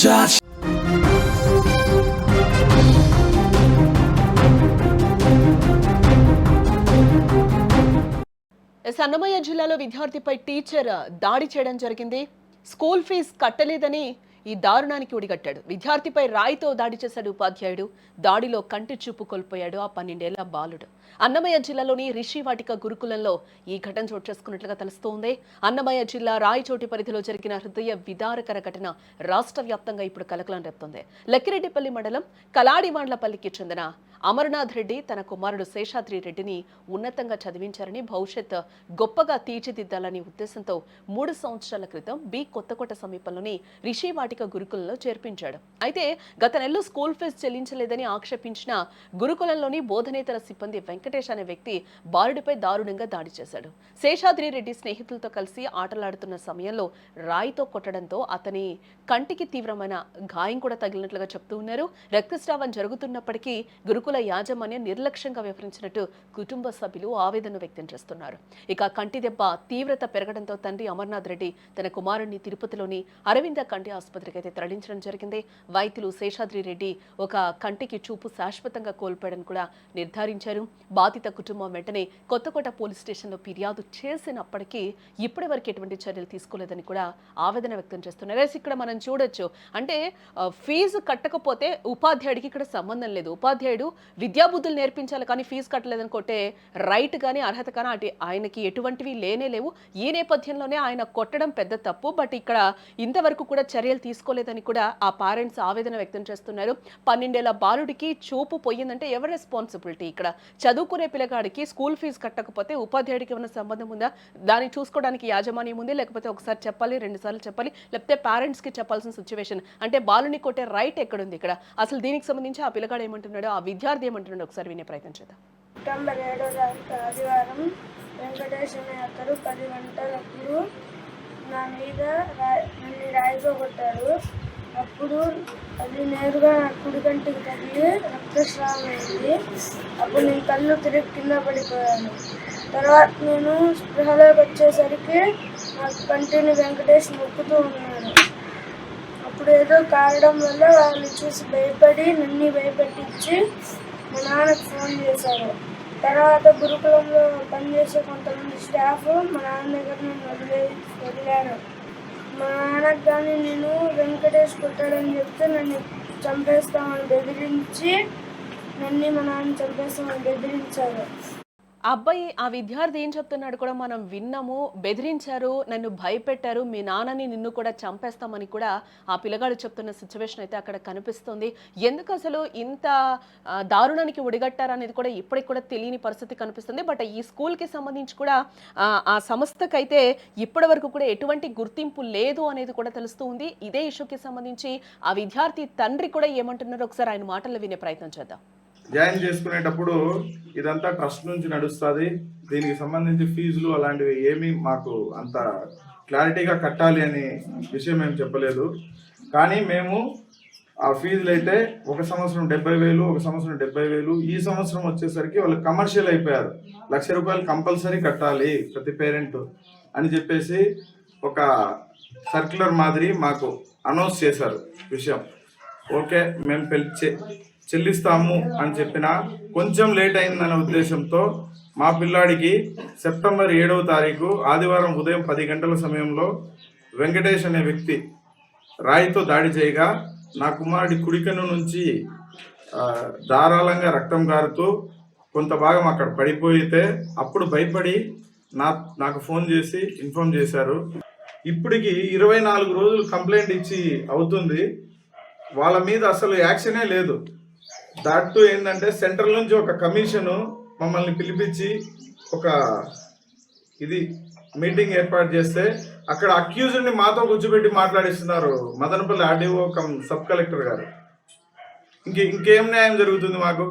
touch. Annamayya జిల్లాలో విద్యార్థిపై teacher దాడి చేయడం జరిగింది. స్కూల్ ఫీజు కట్టలేదని ఈ దారుణానికి ఒడిగట్టాడు. విద్యార్థిపై రాయితో దాడి చేశాడు ఉపాధ్యాయుడు. దాడిలో కంటి చూపు కోల్పోయాడు ఆ 12 ఏళ్ల బాలుడు. అన్నమయ్య జిల్లాలోని రిషివాటిక గురుకులంలో ఈ ఘటన చోటు చేసుకున్నట్లుగా తెలుస్తోంది. అన్నమయ్య జిల్లా రాయచోటి పరిధిలో జరిగిన హృదయ విదారకర ఘటన రాష్ట్ర వ్యాప్తంగా ఇప్పుడు కలకలం రేపుతోంది. లక్కిరెడ్డిపల్లి మండలం కలాడివాండ్లపల్లికి చెందిన అమర్నాథ్ రెడ్డి తన కుమారుడు శేషాద్రి రెడ్డిని ఉన్నతంగా చదివించారని, భవిష్యత్ గొప్పగా తీర్చిదిద్దాలని ఉద్దేశంతో 3 సంవత్సరాల క్రితం బి కొత్తకోట సమీపంలోని రిషివాటిక గురుకులంలో చేర్పించాడు. అయితే గత నెలలో స్కూల్ ఫీజు చెల్లించలేదని ఆక్షేపించిన గురుకులంలోని బోధనేతర సిబ్బంది వెంకటేష్ అనే వ్యక్తి బాలుడిపై దారుణంగా దాడి చేశాడు. శేషాద్రి రెడ్డి స్నేహితులతో కలిసి ఆటలాడుతున్న సమయంలో రాయితో కొట్టడంతో అతని కంటికి తీవ్రమైన గాయం కూడా తగిలినట్లుగా చెప్తూ ఉన్నారు. రక్తస్రావం జరుగుతున్నప్పటికీ గురుకుల యాజమాన్యం నిర్లక్ష్యంగా వ్యవహరించినట్టు కుటుంబ సభ్యులు ఆవేదన వ్యక్తం చేస్తున్నారు. ఇక కంటి దెబ్బ తీవ్రత పెరగడంతో తండ్రి అమర్నాథ్ రెడ్డి తన కుమారుడిని తిరుపతిలోని అరవింద కంటి ఆసుపత్రికి అయితే తరలించడం జరిగింది. వైద్యులు శేషాద్రి రెడ్డి ఒక కంటికి చూపు శాశ్వతంగా కోల్పోయాడని కూడా నిర్ధారించారు. బాధిత కుటుంబం వెంటనే కొత్తకోట పోలీస్ స్టేషన్లో ఫిర్యాదు చేసినప్పటికీ ఇప్పటి వరకు ఎటువంటి చర్యలు తీసుకోలేదని కూడా ఆవేదన వ్యక్తం చేస్తున్నారు. ఇక్కడ మనం చూడొచ్చు, అంటే ఫీజు కట్టకపోతే ఉపాధ్యాయుడికి ఇక్కడ సంబంధం లేదు. ఉపాధ్యాయుడు విద్యాబుద్ధులు నేర్పించాలి, కానీ ఫీజు కట్టలేదని కొట్టే రైట్ కానీ అర్హత కానీ ఆయనకి ఎటువంటివి లేవు. ఈ నేపథ్యంలోనే ఆయన కొట్టడం పెద్ద తప్పు. బట్ ఇక్కడ ఇంతవరకు కూడా చర్యలు తీసుకోలేదని కూడా ఆ పేరెంట్స్ ఆవేదన వ్యక్తం చేస్తున్నారు. 12 ఏళ్ల బాలుడికి చూపు పోయిందంటే ఎవరి రెస్పాన్సిబిలిటీ? ఇక్కడ చదువుకునే పిల్లగాడికి స్కూల్ ఫీజు కట్టకపోతే ఉపాధ్యాయుడికి ఏమైనా సంబంధం ఉందా? దాన్ని చూసుకోవడానికి యాజమాన్యం ఉంది, లేకపోతే ఒకసారి చెప్పాలి, 2 సార్లు చెప్పాలి, లేకపోతే పేరెంట్స్ కి చెప్పాల్సిన సిచ్యువేషన్. అంటే బాలుని కొట్టే రైట్ ఎక్కడుంది ఇక్కడ? అసలు దీనికి సంబంధించి ఆ పిల్లగాడు ఏమంటున్నాడు, ఆ విద్యార్థి ఏమంటున్నాడు, ఒకసారి వినే ప్రయత్నం చేద్దాం. సెప్టెంబర్ 7వ తారీఖు ఆదివారం వెంకటేష్ అనే అతడు 10 గంటలప్పుడు నా మీద నన్ను రాయితో కొట్టాడు. అప్పుడు అది నేరుగా నా కుడి కంటికి తగిలి రక్తస్రావం అయింది. అప్పుడు నేను కళ్ళు తిరిగి కింద పడిపోయాను. తర్వాత నేను స్పృహలోకి వచ్చేసరికి నా కంటిని వెంకటేష్ నొక్కుతూ ఉన్నాడు. అప్పుడు ఏదో కారడం వల్ల వాళ్ళు చూసి భయపడి నన్ను భయపెట్టించి మా నాన్నకు ఫోన్ చేశారు. తర్వాత గురుకులంలో పనిచేసే కొంతమంది స్టాఫ్ మా నాన్న దగ్గర నన్ను వదిలారు. మా నాన్నకు కానీ నేను వెంకటేష్ కొట్టాడని చెప్తే నన్ను చంపేస్తామని బెదిరించి మా నాన్న చంపేస్తామని బెదిరించారు. ఆ అబ్బాయి, ఆ విద్యార్థి ఏం చెప్తున్నాడు కూడా మనం విన్నాము. బెదిరించారు, నన్ను భయపెట్టారు, మీ నాన్నని నిన్ను కూడా చంపేస్తామని కూడా ఆ పిల్లగాడు చెప్తున్న సిచ్యువేషన్ అయితే అక్కడ కనిపిస్తుంది. ఎందుకు అసలు ఇంత దారుణానికి ఒడిగట్టారనేది కూడా ఇప్పటికి కూడా తెలియని పరిస్థితి కనిపిస్తుంది. బట్ ఈ స్కూల్కి సంబంధించి కూడా ఆ సంస్థకైతే ఇప్పటి వరకు కూడా ఎటువంటి గుర్తింపు లేదు అనేది కూడా తెలుస్తూ ఉంది. ఇదే ఇష్యూకి సంబంధించి ఆ విద్యార్థి తండ్రి కూడా ఏమంటున్నారో ఒకసారి ఆయన మాటల్లో వినే ప్రయత్నం చేద్దాం. జాయిన్ చేసుకునేటప్పుడు ఇదంతా ట్రస్ట్ నుంచి నడుస్తుంది. దీనికి సంబంధించి ఫీజులు అలాంటివి ఏమీ మాకు అంత క్లారిటీగా కట్టాలి అనే విషయం ఏం చెప్పలేదు. కానీ మేము ఆ ఫీజులు అయితే ఒక సంవత్సరం 70,000, ఒక సంవత్సరం 70,000, ఈ సంవత్సరం వచ్చేసరికి వాళ్ళు కమర్షియల్ అయిపోయారు. ₹1,00,000 కంపల్సరీ కట్టాలి ప్రతి పేరెంట్ అని చెప్పేసి ఒక సర్క్యులర్ మాదిరి మాకు అనౌన్స్ చేశారు విషయం. ఓకే, మేము చెల్లిస్తాము అని చెప్పినా కొంచెం లేట్ అయిందనే ఉద్దేశంతో మా పిల్లాడికి సెప్టెంబర్ 7వ తారీఖు ఆదివారం ఉదయం 10 గంటల సమయంలో వెంకటేష్ అనే వ్యక్తి రాయితో దాడి చేయగా నా కుమారుడి కుడికన్ను నుంచి ధారాళంగా రక్తం గారుతూ కొంత భాగం అక్కడ పడిపోయితే అప్పుడు భయపడి నాకు ఫోన్ చేసి ఇన్ఫార్మ్ చేశారు. ఇప్పటికి 24 రోజులు కంప్లైంట్ ఇచ్చి అవుతుంది. వాళ్ళ మీద అసలు యాక్షనే లేదు. దాంట్లో ఏంటంటే సెంట్రల్ నుంచి ఒక కమిషను మమ్మల్ని పిలిపించి ఒక మీటింగ్ ఏర్పాటు చేస్తే అక్కడ అక్యూజ్డ్ని మాతో కూర్చోబెట్టి మాట్లాడిస్తున్నారు మదనపల్లి ఆర్డీఓ సబ్ కలెక్టర్ గారు. ఇంకేం న్యాయం జరుగుతుంది మాకు?